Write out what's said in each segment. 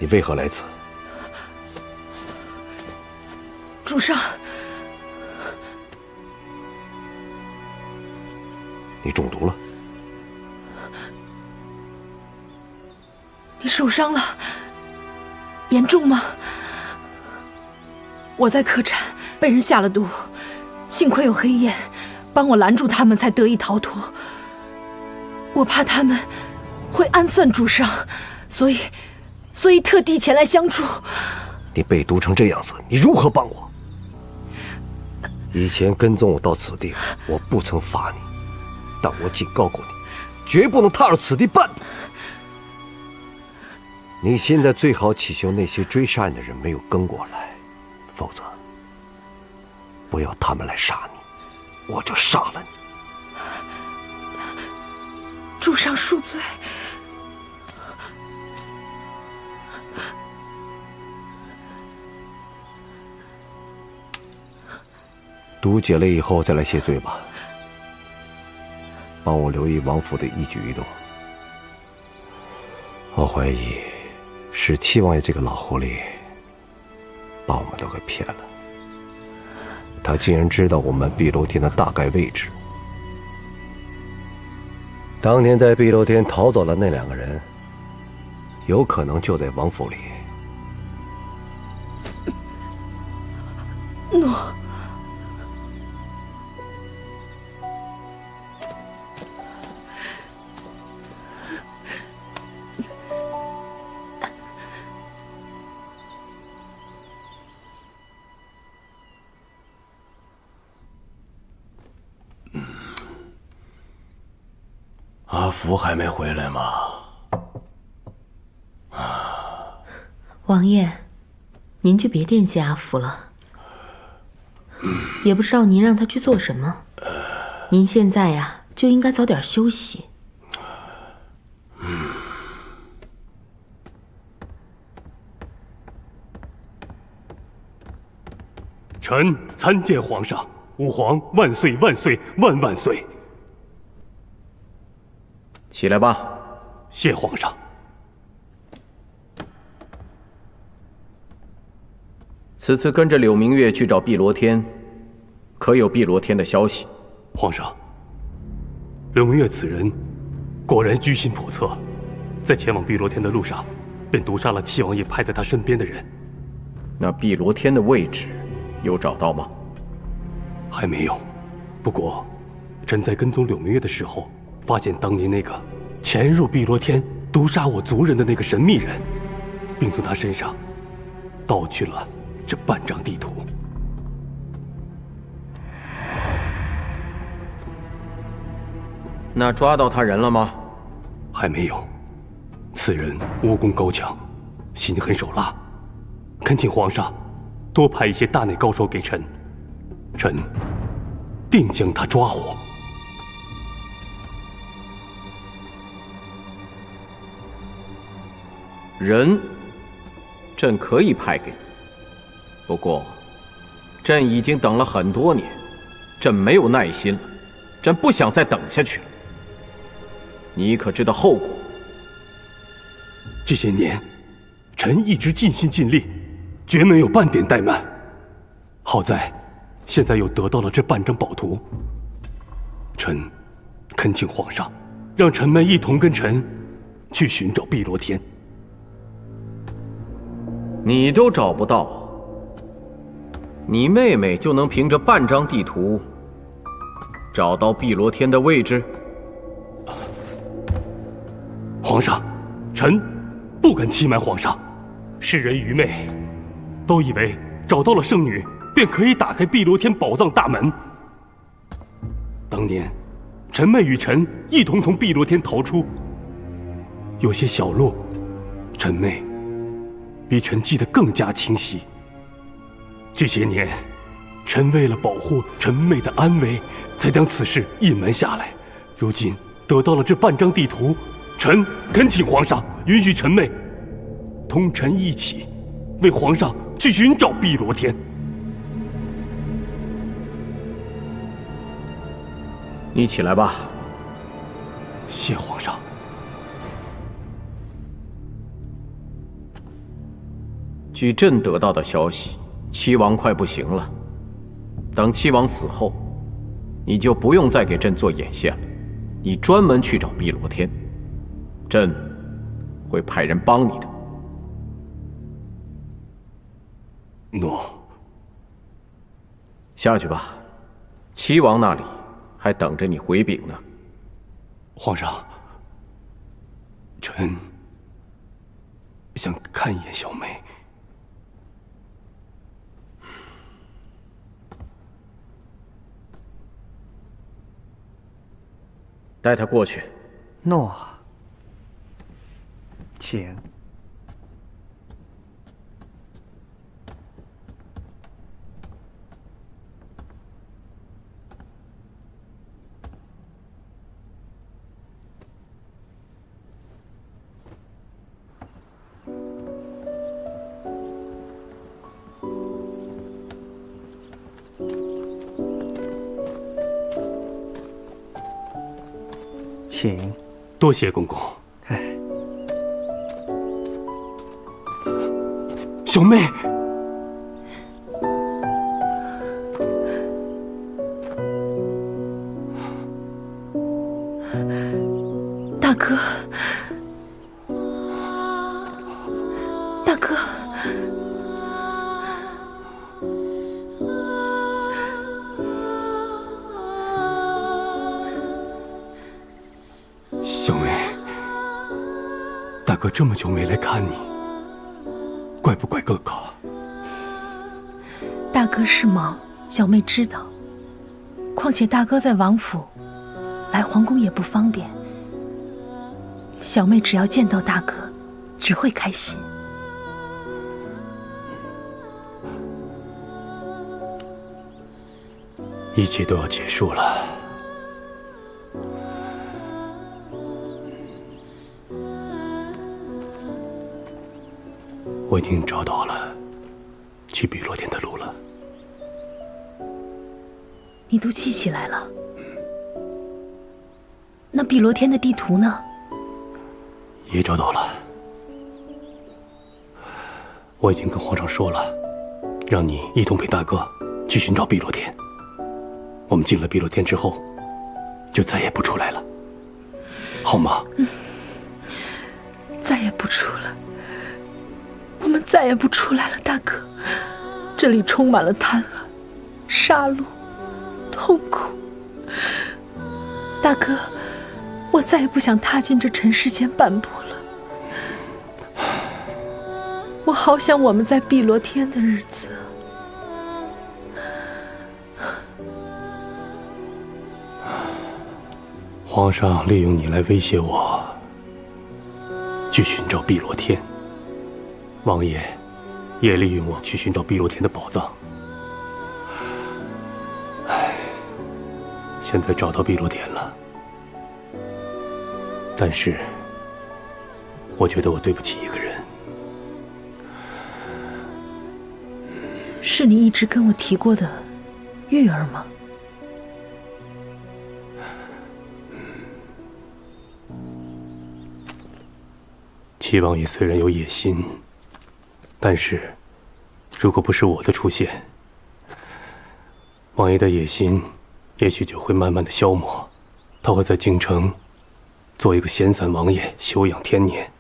你为何来此？主上，你中毒了？你受伤了，严重吗？我在客栈被人下了毒，幸亏有黑燕帮我拦住他们，才得以逃脱。我怕他们会暗算主上，所以特地前来相助。你被毒成这样子，你如何帮我？以前跟踪我到此地，我不曾罚你，但我警告过你，绝不能踏入此地半步。你现在最好祈求那些追杀你的人没有跟过来，否则不要他们来杀你，我就杀了你。主上恕罪。毒解了以后再来谢罪吧。帮我留意王府的一举一动。我怀疑是七王爷这个老狐狸把我们都给骗了。他竟然知道我们碧螺天的大概位置。当年在碧螺天逃走了那2个人，有可能就在王府里。诺。阿福还没回来吗？王爷，您就别惦记阿福了。也不知道您让他去做什么。您现在呀，就应该早点休息。臣参见皇上，吾皇万岁万岁万万岁！起来吧。谢皇上。此次跟着柳明月去找碧螺天，可有碧螺天的消息？皇上，柳明月此人果然居心叵测，在前往碧螺天的路上，便毒杀了七王爷派在他身边的人。那碧螺天的位置有找到吗？还没有。不过，臣在跟踪柳明月的时候，发现当年那个潜入碧螺天毒杀我族人的那个神秘人，并从他身上盗去了这半张地图。那抓到他人了吗？还没有。此人武功高强，心狠手辣，恳请皇上多派一些大内高手给臣，臣定将他抓获。人，朕可以派给你，不过，朕已经等了很多年，朕没有耐心了，朕不想再等下去了。你可知道后果？这些年，臣一直尽心尽力，绝没有半点怠慢。好在，现在又得到了这半张宝图。臣恳请皇上，让臣们一同跟臣去寻找碧螺天。你都找不到，你妹妹就能凭着半张地图找到碧螺天的位置？皇上，臣不敢欺瞒皇上，世人愚昧，都以为找到了圣女便可以打开碧螺天宝藏大门。当年，臣妹与臣一同从碧螺天逃出，有些小路，臣妹比臣记得更加清晰。这些年，臣为了保护臣妹的安危，才将此事隐瞒下来。如今得到了这半张地图，臣恳请皇上允许臣妹同臣一起，为皇上去寻找碧螺天。你起来吧。谢皇上。据朕得到的消息，七王快不行了。等七王死后，你就不用再给朕做眼线了，你专门去找碧螺天，朕会派人帮你的。诺。下去吧，七王那里还等着你回禀呢。皇上，臣想看一眼小妹。带她过去。诺，请。请，多谢公公。小妹，大哥，大哥，小妹，大哥这么久没来看你，怪不怪哥哥？大哥是忙，小妹知道。况且大哥在王府，来皇宫也不方便。小妹只要见到大哥，只会开心。一切都要结束了。我已经找到了去碧螺天的路了。你都记起来了？那碧螺天的地图呢？也找到了。我已经跟皇上说了，让你一同陪大哥去寻找碧螺天。我们进了碧螺天之后，就再也不出来了，好吗？再也不出了。我们再也不出来了，大哥。这里充满了贪婪、杀戮、痛苦。大哥，我再也不想踏进这尘世间半步了。我好想我们在碧螺天的日子。皇上利用你来威胁我，去寻找碧螺天。王爷也利用我去寻找碧螺天的宝藏。唉，现在找到碧螺天了，但是我觉得我对不起一个人。是你一直跟我提过的玉儿吗？七王爷虽然有野心，但是如果不是我的出现，王爷的野心也许就会慢慢的消磨。他会在京城做一个闲散王爷，休养天年。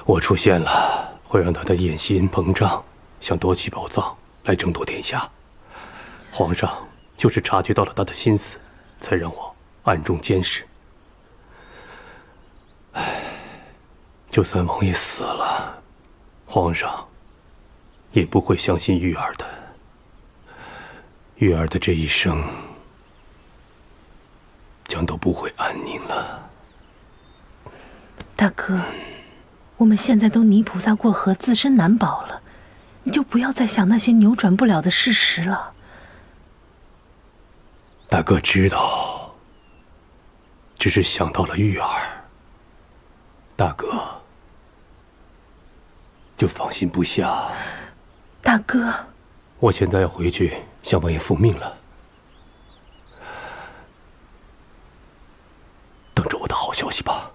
我出现了，会让他的野心膨胀，想夺取宝藏来争夺天下。皇上就是察觉到了他的心思，才让我暗中监视。就算王爷死了，皇上也不会相信玉儿的。玉儿的这一生将都不会安宁了。大哥，我们现在都泥菩萨过河，自身难保了，你就不要再想那些扭转不了的事实了。大哥知道，只是想到了玉儿，大哥就放心不下。大哥，我现在要回去向王爷复命了，等着我的好消息吧。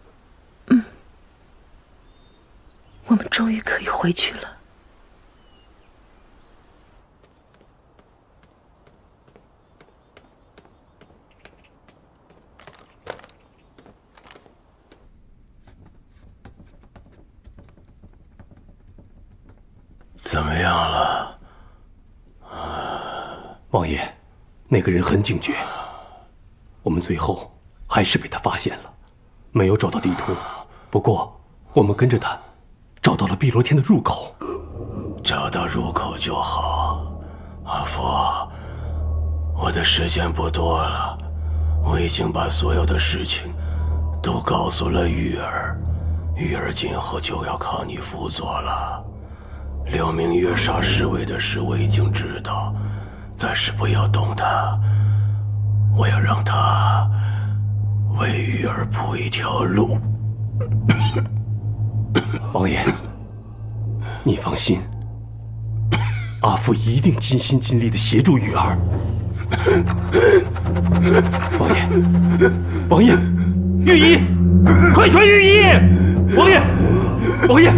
我们终于可以回去了。怎么样了？王爷，那个人很警觉，我们最后还是被他发现了，没有找到地图。不过，我们跟着他，找到了碧螺天的入口。找到入口就好。阿福，我的时间不多了，我已经把所有的事情都告诉了玉儿，玉儿今后就要靠你辅佐了。刘明月杀侍卫的事我已经知道，暂时不要动他，我要让他为玉儿铺一条路。王爷，你放心，阿父一定尽心尽力地协助玉儿。王爷，王爷，御医，快传御医！王爷，王爷。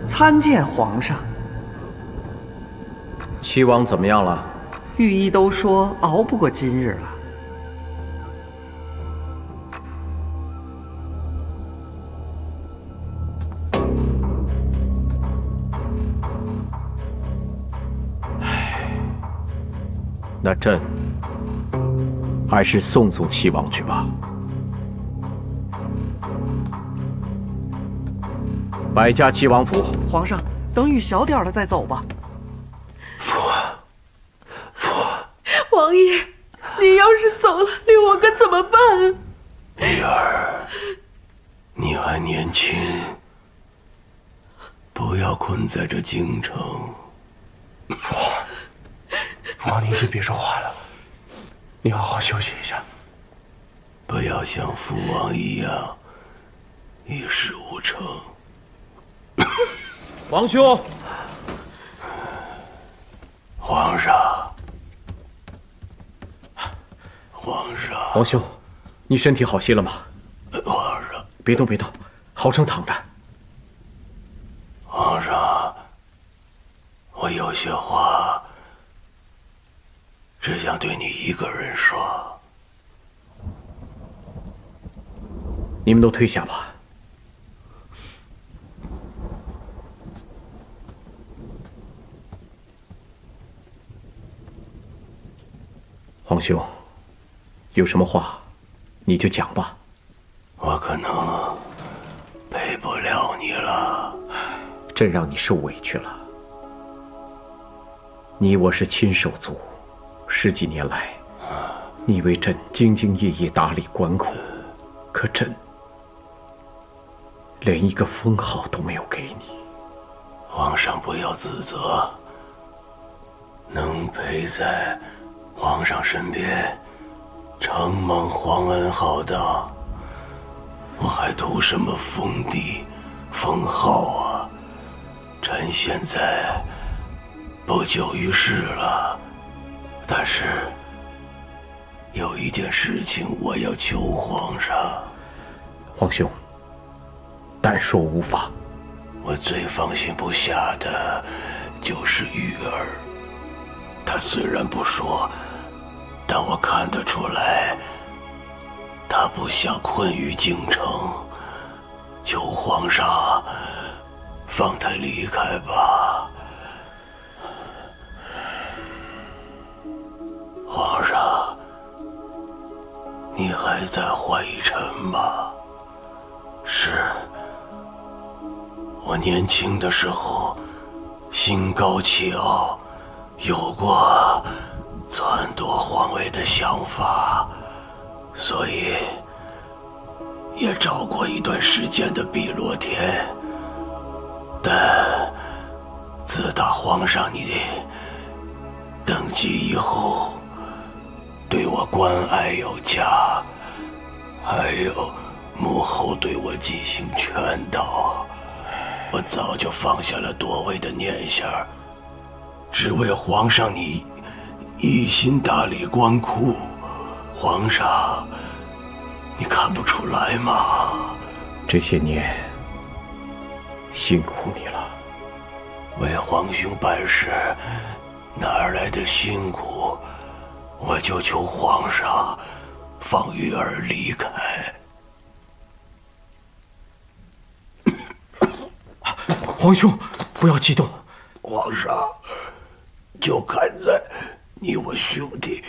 参见皇上。齐王怎么样了？御医都说熬不过今日了。那朕还是送走齐王去吧。百家齐王府。皇上，等雨小点了再走吧。王爷，你要是走了，留我可怎么办？玉儿，你还年轻，不要困在这京城。父王，您先别说话了，你好好休息一下。不要像父王一样一事无成。皇兄，皇上，皇上，皇兄，你身体好些了吗？皇上，别动，别动，好生躺着。皇上，我有些话只想对你一个人说。你们都退下吧。皇兄，有什么话你就讲吧。我可能陪不了你了。朕让你受委屈了。你我是亲手足，10几年来，你为朕兢兢业业打理官库，可朕连一个封号都没有给你。皇上不要自责，能陪在皇上身边，承蒙皇恩浩荡，我还图什么封地、封号啊？朕现在不久于世了，但是有一件事情我要求皇上。皇兄，但说无妨。我最放心不下的就是玉儿，她虽然不说，但我看得出来，她不想困于京城。求皇上放她离开吧。皇上，你还在怀疑臣吗？是。我年轻的时候心高气傲，有过篡夺皇位的想法，所以也找过一段时间的碧螺天。但自打皇上你登基以后，对我关爱有加，还有幕后对我进行劝导，我早就放下了夺位的念想，只为皇上你一心打理官库。皇上，你看不出来吗？这些年辛苦你了。为皇兄办事，哪儿来的辛苦？我就求皇上放玉儿离开。皇兄，不要激动。皇上，就看在你我兄弟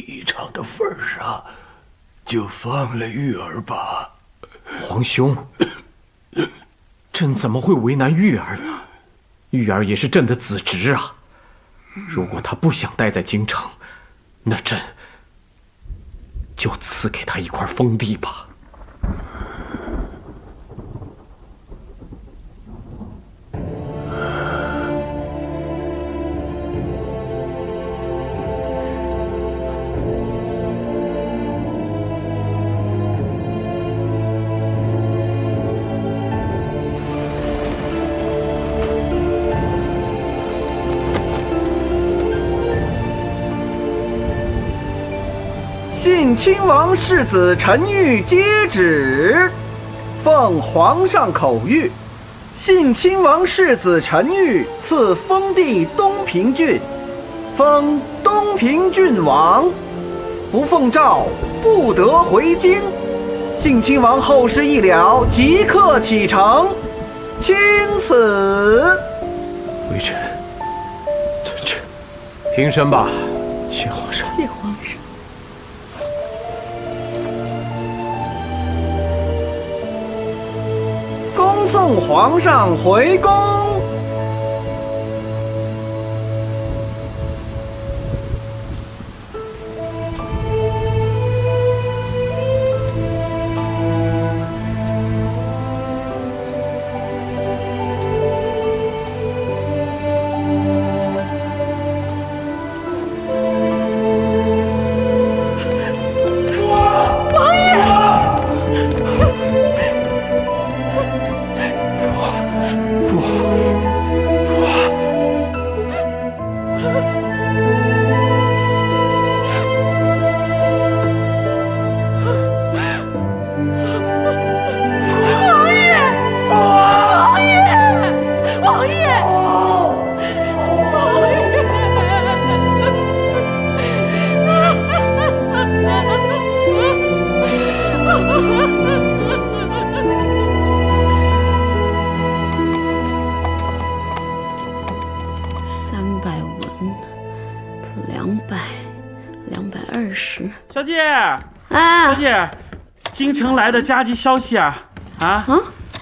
一场的份上，就放了玉儿吧。皇兄，朕怎么会为难玉儿呢？玉儿也是朕的子侄啊。如果她不想待在京城，那朕就赐给她一块封地吧。信亲王世子陈玉接旨，奉皇上口谕，信亲王世子陈玉赐封地东平郡，封东平郡王，不奉诏不得回京。信亲王后事一了，即刻启程。钦此。微臣，这平身吧。谢皇上。谢皇上。恭送皇上回宫。220。小姐，小姐，京城来的加急消息啊！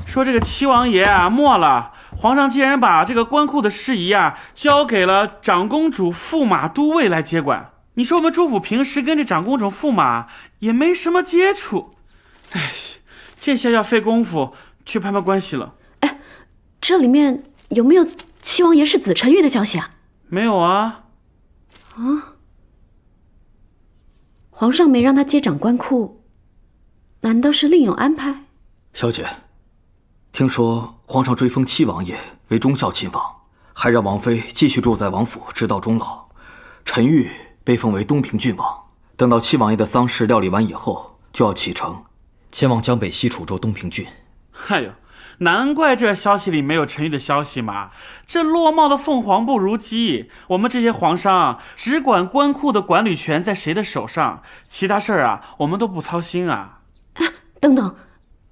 说这个七王爷啊没了，皇上竟然把这个官库的事宜啊交给了长公主驸马都尉来接管。你说我们朱府平时跟这长公主驸马也没什么接触，哎，这下要费功夫去攀攀关系了。哎，这里面有没有七王爷是子陈玉的消息啊？没有啊。皇上没让他接掌官库，难道是另有安排？小姐，听说皇上追封七王爷为忠孝亲王，还让王妃继续住在王府直到终老。陈玉被封为东平郡王，等到七王爷的丧事料理完以后，就要启程，前往江北西楚州东平郡。哎呦，难怪这消息里没有陈玉的消息嘛！这落帽的凤凰不如鸡，我们这些皇上只管官库的管理权在谁的手上，其他事儿啊，我们都不操心啊。等等，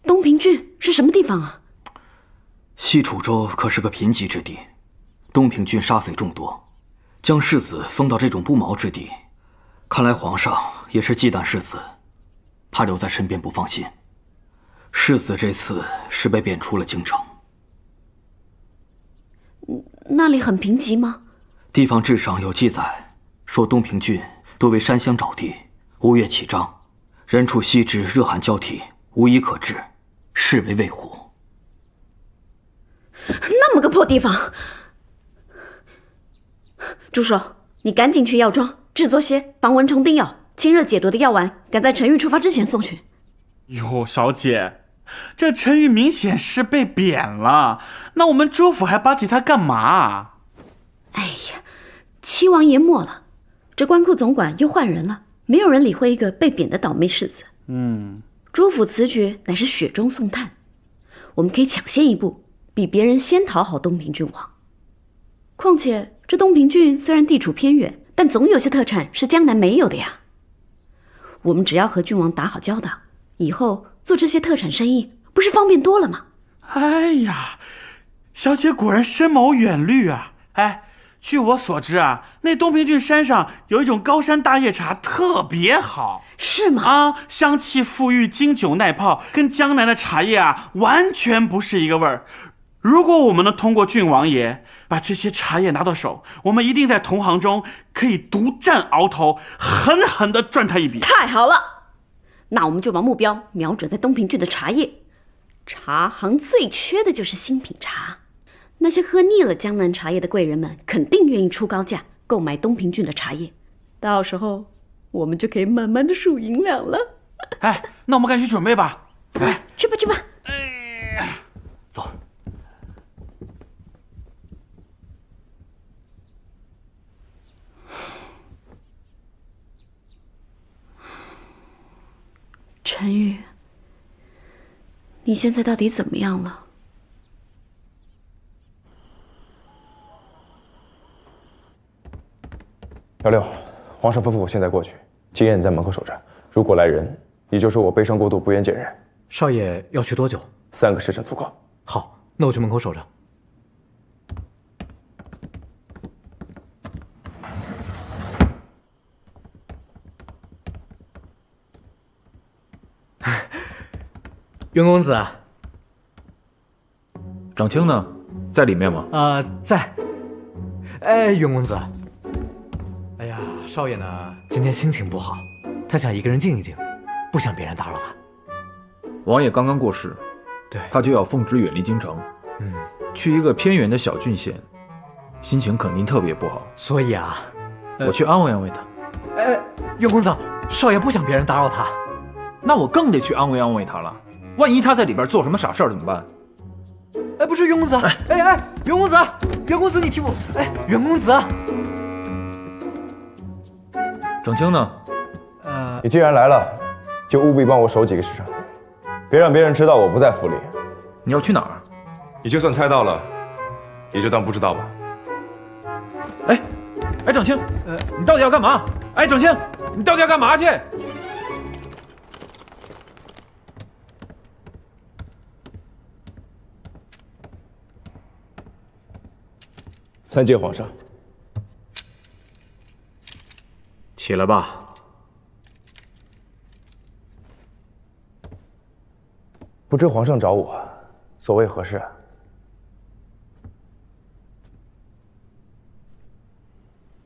东平郡是什么地方啊？西楚州可是个贫瘠之地，东平郡沙匪众多，将世子封到这种不毛之地，看来皇上也是忌惮世子，怕留在身边不放心。世子这次是被贬出了京城。那里很贫瘠吗？地方志上有记载，说东平郡多为山乡沼地，吴越起张，人畜息之，热寒交替，无医可治，视为卫虎。那么个破地方，助手，你赶紧去药庄制作些防蚊虫叮药、清热解毒的药丸，赶在陈玉出发之前送去。哟，小姐，这陈玉明显是被贬了，那我们朱府还巴结他干嘛？哎呀，七王爷没了，这官库总管又换人了，没有人理会一个被贬的倒霉世子。朱府此举乃是雪中送炭，我们可以抢先一步，比别人先讨好东平郡王。况且这东平郡虽然地处偏远，但总有些特产是江南没有的呀。我们只要和郡王打好交道，以后做这些特产生意，不是方便多了吗？哎呀，小姐果然深谋远虑啊！哎，据我所知啊，那东平郡山上有一种高山大叶茶特别好。是吗？啊，香气馥郁，经久耐泡，跟江南的茶叶啊完全不是一个味儿。如果我们能通过郡王爷把这些茶叶拿到手，我们一定在同行中可以独占鳌头，狠狠地赚他一笔。太好了，那我们就把目标瞄准在东平郡的茶叶。茶行最缺的就是新品茶，那些喝腻了江南茶叶的贵人们肯定愿意出高价购买东平郡的茶叶，到时候我们就可以慢慢的数银两了。哎，那我们赶紧去准备吧。哎，去吧去吧。走。陈玉，你现在到底怎么样了？小六，皇上吩咐我现在过去，金燕在门口守着，如果来人，你就说我悲伤过度，不愿见人。少爷要去多久？3个时辰足够。好，那我去门口守着。袁公子，长青呢？在里面吗？在。哎，袁公子，哎呀，少爷呢，今天心情不好，他想一个人静一静，不想别人打扰他。王爷刚刚过世，对，他就要奉旨远离京城，去一个偏远的小郡县，心情肯定特别不好。所以啊，我去安慰安慰他。袁公子，少爷不想别人打扰他，那我更得去安慰安慰他了。万一他在里边做什么傻事儿怎么办？哎，不是袁公子，袁公子，袁公子，你听我，袁公子，长青呢？你既然来了，就务必帮我守几个时辰，别让别人知道我不在府里。你要去哪儿？你就算猜到了，也就当不知道吧。哎，长青，你到底要干嘛？哎，长青，你到底要干嘛去？参见皇上。起来吧。不知皇上找我，所谓何事？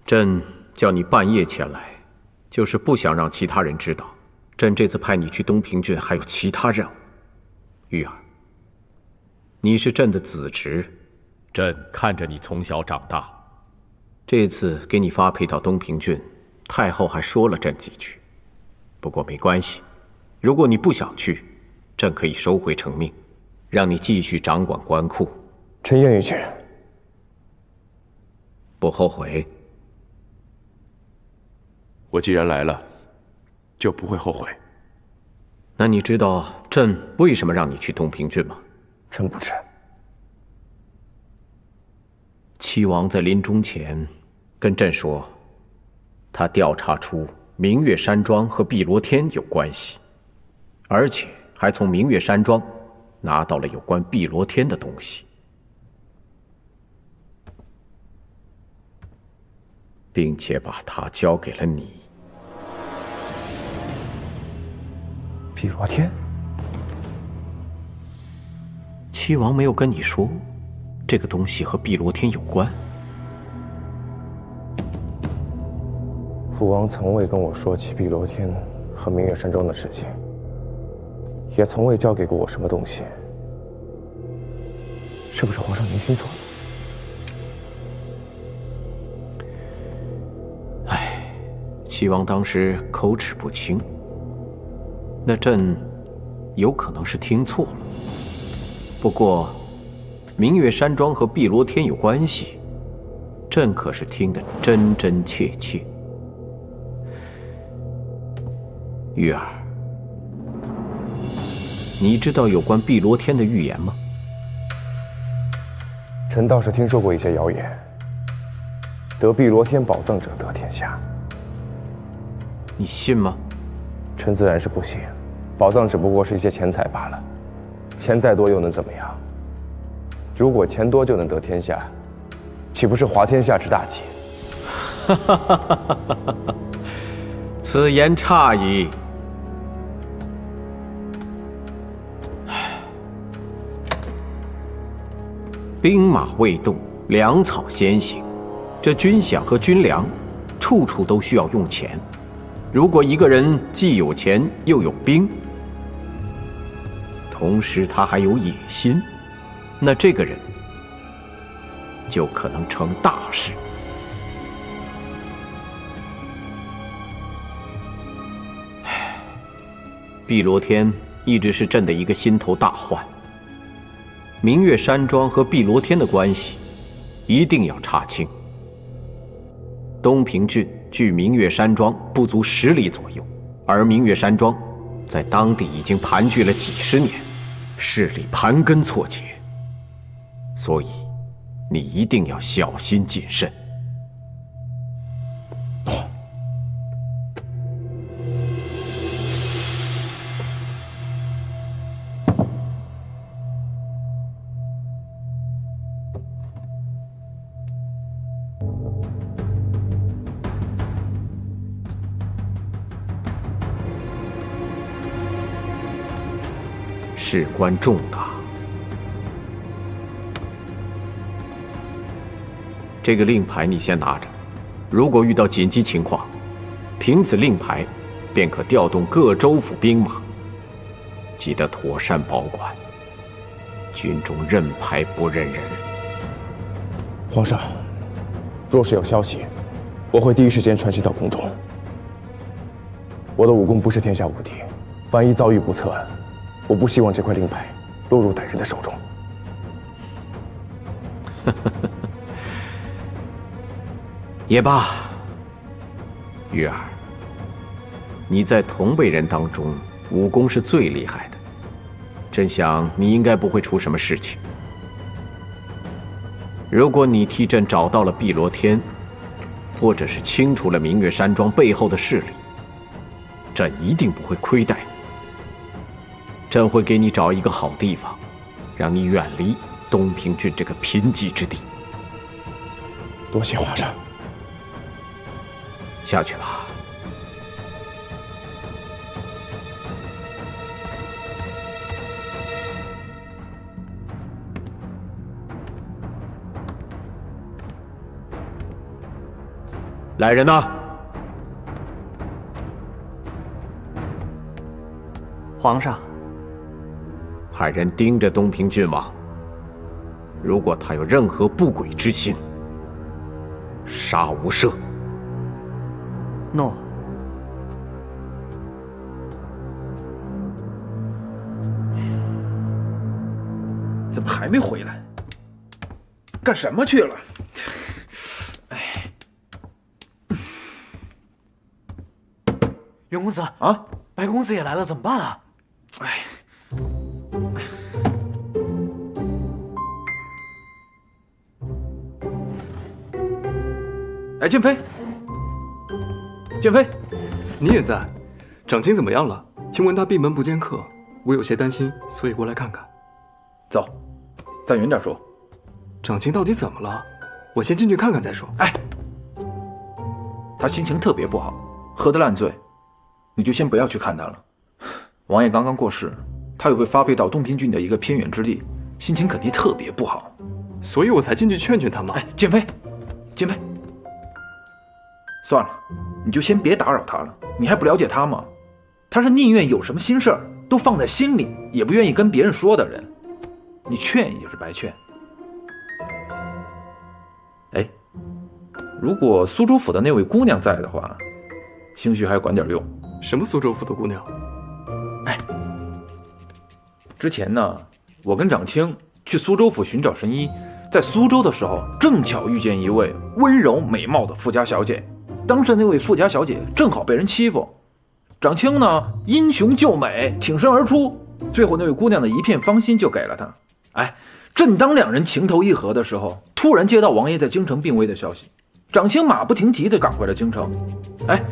朕叫你半夜前来，就是不想让其他人知道，朕这次派你去东平郡还有其他任务。玉儿，你是朕的子侄，朕看着你从小长大。这次给你发配到东平郡，太后还说了朕几句。不过没关系，如果你不想去，朕可以收回成命，让你继续掌管官库。臣愿意去。不后悔？我既然来了，就不会后悔。那你知道朕为什么让你去东平郡吗？臣不知。七王在临终前跟朕说，他调查出明月山庄和碧螺天有关系，而且还从明月山庄拿到了有关碧螺天的东西，并且把它交给了你。碧螺天？七王没有跟你说这个东西和碧螺天有关？父王从未跟我说起碧螺天和明月山庄的事情，也从未交给过我什么东西。是不是皇上您听错了？七王当时口齿不清，那朕有可能是听错了。不过，明月山庄和碧螺天有关系，朕可是听得真真切切。玉儿，你知道有关碧螺天的预言吗？臣倒是听说过一些谣言，得碧螺天宝藏者得天下。你信吗？臣自然是不信，宝藏只不过是一些钱财罢了，钱再多又能怎么样？如果钱多就能得天下，岂不是滑天下之大稽？此言差矣。兵马未动，粮草先行。这军饷和军粮，处处都需要用钱。如果一个人既有钱又有兵，同时他还有野心，那这个人就可能成大事。碧罗天一直是朕的一个心头大患。明月山庄和碧罗天的关系一定要查清。东平郡距明月山庄不足10里左右，而明月山庄在当地已经盘踞了几10年，势力盘根错节，所以你一定要小心谨慎。事关重大，这个令牌你先拿着。如果遇到紧急情况，凭此令牌，便可调动各州府兵马。记得妥善保管，军中认牌不认人。皇上，若是有消息，我会第一时间传信到宫中。我的武功不是天下无敌，万一遭遇不测，我不希望这块令牌落入歹人的手中。也罢，玉儿，你在同辈人当中武功是最厉害的，朕想你应该不会出什么事情。如果你替朕找到了碧罗天，或者是清除了明月山庄背后的势力，朕一定不会亏待你。朕会给你找一个好地方，让你远离东平郡这个贫瘠之地。多谢皇上。下去吧。来人呐！皇上。派人盯着东平郡王，如果他有任何不轨之心，杀无赦。诺。怎么还没回来？干什么去了？袁公子啊，白公子也来了，怎么办啊？哎，建飞，建飞，你也在？长青怎么样了？听闻他闭门不见客，我有些担心，所以过来看看。走，站远点说。长青到底怎么了？我先进去看看再说。哎，他心情特别不好，喝得烂醉，你就先不要去看他了。王爷刚刚过世，他又被发配到东平郡的一个偏远之地，心情肯定特别不好，所以我才进去劝劝他嘛。哎，建飞，建飞。算了，你就先别打扰他了。你还不了解他吗？他是宁愿有什么心事儿都放在心里，也不愿意跟别人说的人。你劝也是白劝。哎，如果苏州府的那位姑娘在的话，兴许还管点用。什么苏州府的姑娘？哎，之前呢，我跟长青去苏州府寻找神医，在苏州的时候，正巧遇见一位温柔美貌的富家小姐。当时那位富家小姐正好被人欺负，长青呢英雄救美，挺身而出，最后那位姑娘的一片芳心就给了他。哎，正当两人情投意合的时候，突然接到王爷在京城病危的消息，长青马不停蹄地赶回了京城。哎，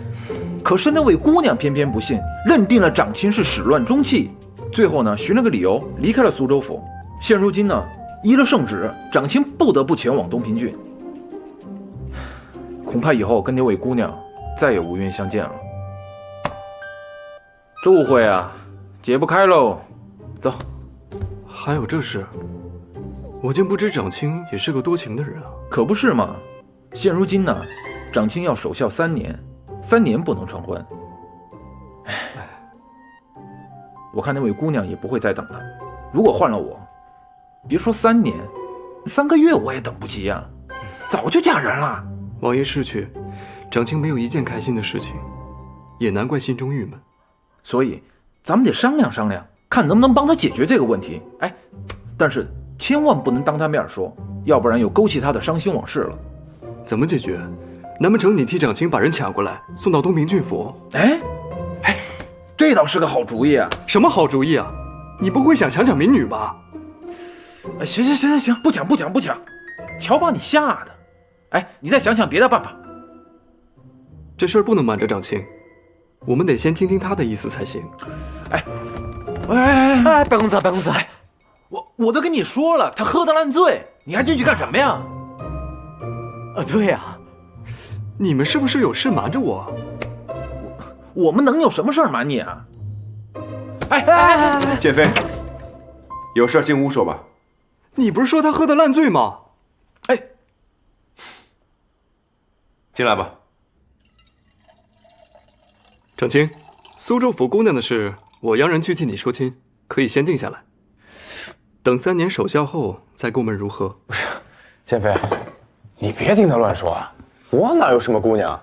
可是那位姑娘偏偏不信，认定了长卿是始乱终弃，最后呢，寻了个理由离开了苏州府。现如今呢，依了圣旨，长卿不得不前往东平郡。恐怕以后跟那位姑娘再也无缘相见了。这误会啊，解不开喽。走。还有这事？我竟不知长卿也是个多情的人啊！可不是嘛。现如今呢，长卿要守孝3年，3年不能成婚。唉，我看那位姑娘也不会再等了。如果换了我，别说3年，3个月我也等不及呀，早就嫁人了。王爷逝去，长卿没有一件开心的事情，也难怪心中郁闷。所以咱们得商量商量，看能不能帮他解决这个问题。哎，但是千万不能当他面说，要不然又勾起他的伤心往事了。怎么解决？难不成你替长卿把人抢过来送到东平郡府？哎，这倒是个好主意啊！什么好主意啊？你不会想抢抢民女吧？行，不抢，瞧把你吓的！哎，你再想想别的办法。这事儿不能瞒着长卿，我们得先听听他的意思才行。哎，白公子，我都跟你说了，他喝得烂醉，你还进去干什么呀？对呀，你们是不是有事瞒着我？我们能有什么事儿瞒你啊？剑妃，有事进屋说吧。你不是说他喝得烂醉吗？进来吧。长卿，苏州府姑娘的事，我洋人去替你说亲，可以先定下来。等3年守孝后再过问如何？不是，剑妃，你别听他乱说啊！我哪有什么姑娘？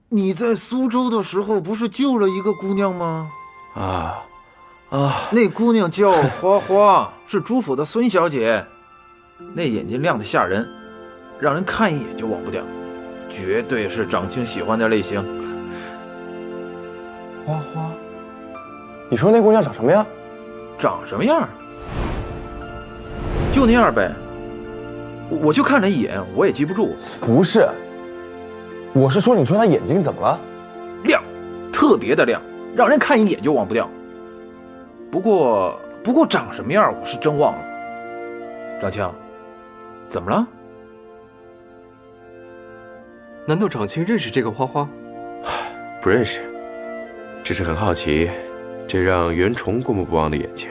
你在苏州的时候不是救了一个姑娘吗？那姑娘叫花花，是朱府的孙小姐，那眼睛亮得吓人，让人看一眼就忘不掉，绝对是长卿喜欢的类型。花花，你说那姑娘长什么样？长什么样？就那样呗。我就看了一眼，我也记不住。不是，我是说，你说她眼睛怎么了？亮，特别的亮，让人看一眼就忘不掉。不过长什么样我是真忘了。长卿，怎么了？难道长卿认识这个花花？不认识，只是很好奇，这让袁崇过目不忘的眼睛，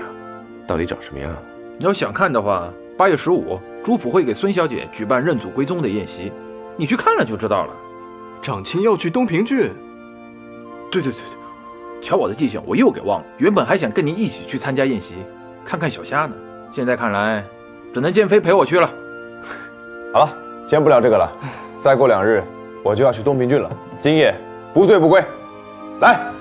到底长什么样？你要想看的话，8月15，朱府会给孙小姐举办认祖归宗的宴席，你去看了就知道了。长卿要去东平郡？对，瞧我的记性，我又给忘了。原本还想跟您一起去参加宴席，看看小虾呢，现在看来，只能剑妃陪我去了。好了，先不聊这个了，再过2日我就要去东平郡了，今夜不醉不归。来。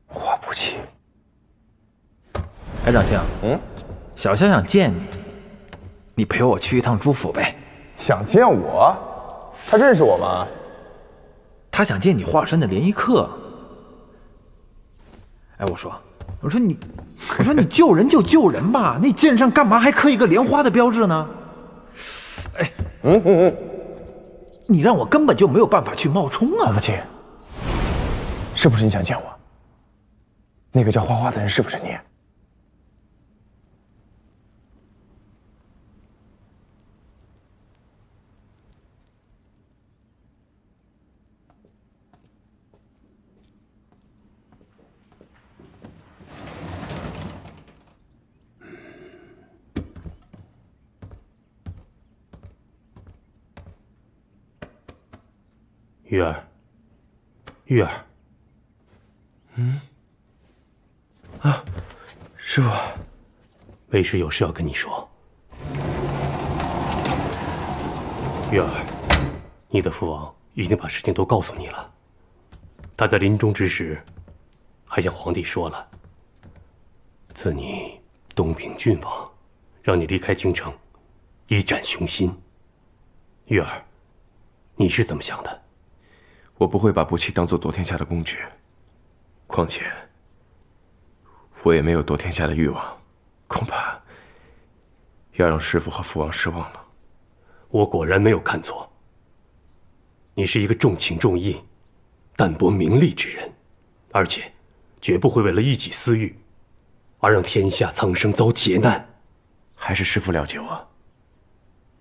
花不起。哎，长卿，小夏想见你，你陪我去一趟朱府呗。想见我？他认识我吗？他想见你化身的联谊客。哎，我说你救人就救人吧，那剑上干嘛还刻一个莲花的标志呢？哎，你让我根本就没有办法去冒充啊！花不起，是不是你想见我？那个叫花花的人是不是你？玉儿，师傅，为师有事要跟你说。月儿，你的父王已经把事情都告诉你了。他在临终之时，还向皇帝说了，赐你东平郡王，让你离开京城，一展雄心。月儿，你是怎么想的？我不会把不弃当做夺天下的工具，况且我也没有夺天下的欲望，恐怕要让师父和父王失望了。我果然没有看错，你是一个重情重义、淡泊名利之人，而且绝不会为了一己私欲而让天下苍生遭劫难。还是师父了解我。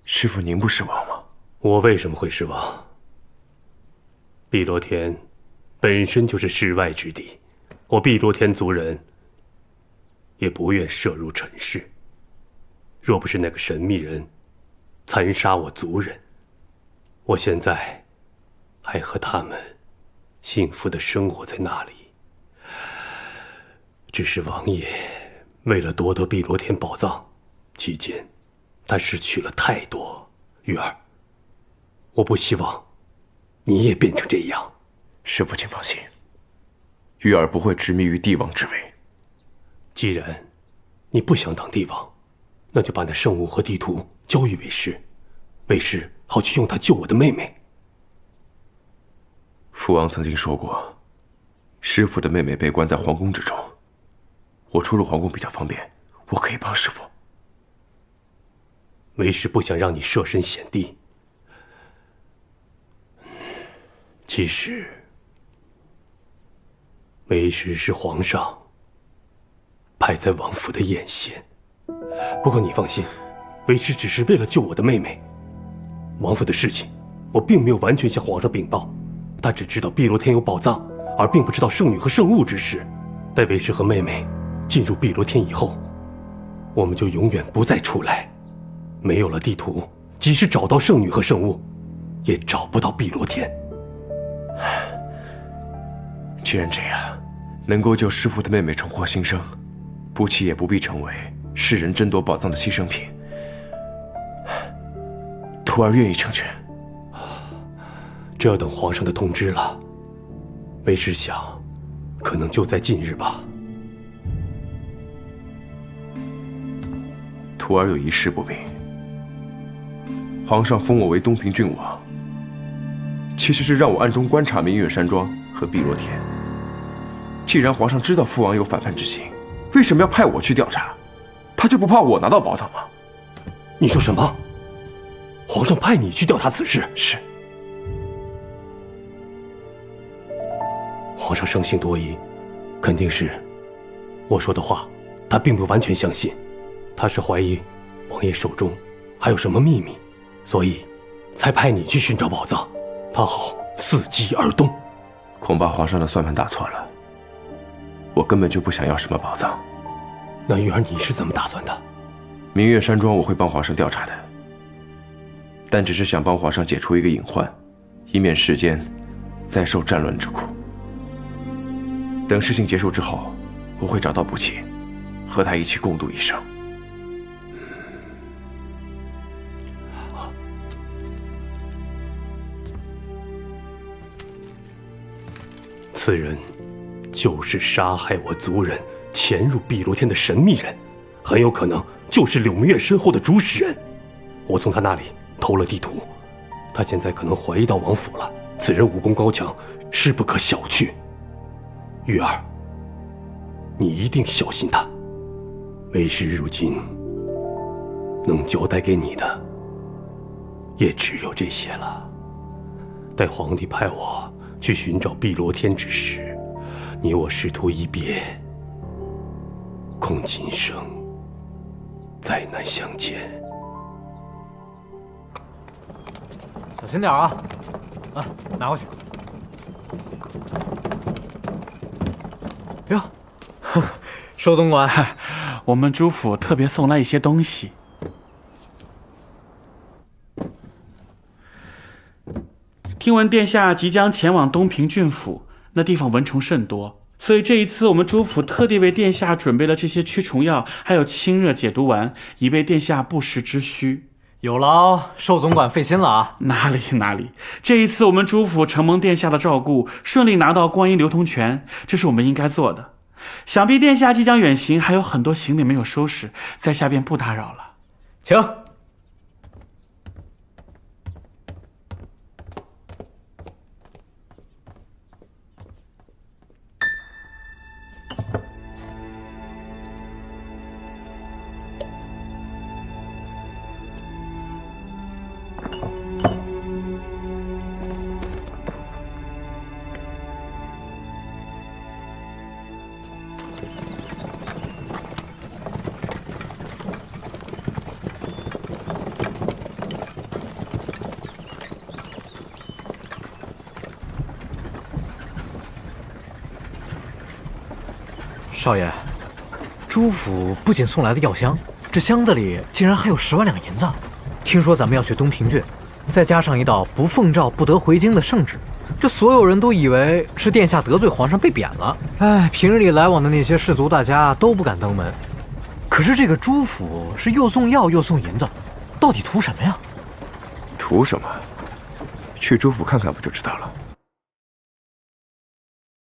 师父您不失望吗？我为什么会失望？碧螺天本身就是世外之地，我碧螺天族人也不愿涉入尘世。若不是那个神秘人残杀我族人，我现在还和他们幸福地生活在那里。只是王爷为了夺得碧螺天宝藏，期间他失去了太多。月儿，我不希望你也变成这样。师父请放心，玉儿不会执迷于帝王之位。既然你不想当帝王，那就把那圣物和地图交予为师，为师好去用它救我的妹妹。父王曾经说过，师父的妹妹被关在皇宫之中，我出入皇宫比较方便，我可以帮师父。为师不想让你设身险地。其实，为师是皇上派在王府的眼线。不过你放心，为师只是为了救我的妹妹。王府的事情，我并没有完全向皇上禀报，他只知道碧螺天有宝藏，而并不知道圣女和圣物之事。待为师和妹妹进入碧螺天以后，我们就永远不再出来。没有了地图，即使找到圣女和圣物，也找不到碧螺天。既然这样，能够救师父的妹妹重获新生，不弃也不必成为世人争夺宝藏的牺牲品。徒儿愿意成全。这要等皇上的通知了。为师想，可能就在近日吧。徒儿有一事不明。皇上封我为东平郡王，其实是让我暗中观察明月山庄和碧螺天。既然皇上知道父王有反叛之心，为什么要派我去调查？他就不怕我拿到宝藏吗？你说什么？皇上派你去调查此事？是。皇上生性多疑，肯定是我说的话，他并不完全相信。他是怀疑王爷手中还有什么秘密，所以才派你去寻找宝藏，他好伺机而动。恐怕皇上的算盘打错了，我根本就不想要什么宝藏。那玉儿你是怎么打算的？明月山庄我会帮皇上调查的，但只是想帮皇上解除一个隐患，以免世间再受战乱之苦。等事情结束之后，我会找到不弃，和他一起共度一生。此人就是杀害我族人、潜入碧螺天的神秘人，很有可能就是柳明月身后的主使人。我从他那里偷了地图，他现在可能怀疑到王府了。此人武功高强，势不可小觑。玉儿，你一定小心他。为师如今能交代给你的，也只有这些了。待皇帝派我去寻找碧螺天之时，你我师徒一别，恐今生再难相见。小心点啊！啊，拿回去。哟，寿总管，我们朱府特别送来一些东西。听闻殿下即将前往东平郡府，那地方蚊虫甚多，所以这一次我们朱府特地为殿下准备了这些驱虫药，还有清热解毒丸，以备殿下不时之需。有劳寿总管费心了啊！哪里，这一次我们朱府承蒙殿下的照顾，顺利拿到观音流通权，这是我们应该做的。想必殿下即将远行，还有很多行李没有收拾，在下便不打扰了。请。少爷，朱府不仅送来的药箱，这箱子里竟然还有10万两银子。听说咱们要去东平郡，再加上一道不奉诏不得回京的圣旨，这所有人都以为是殿下得罪皇上被贬了。哎，平日里来往的那些士族大家都不敢登门。可是这个朱府是又送药又送银子，到底图什么呀？图什么？去朱府看看不就知道了。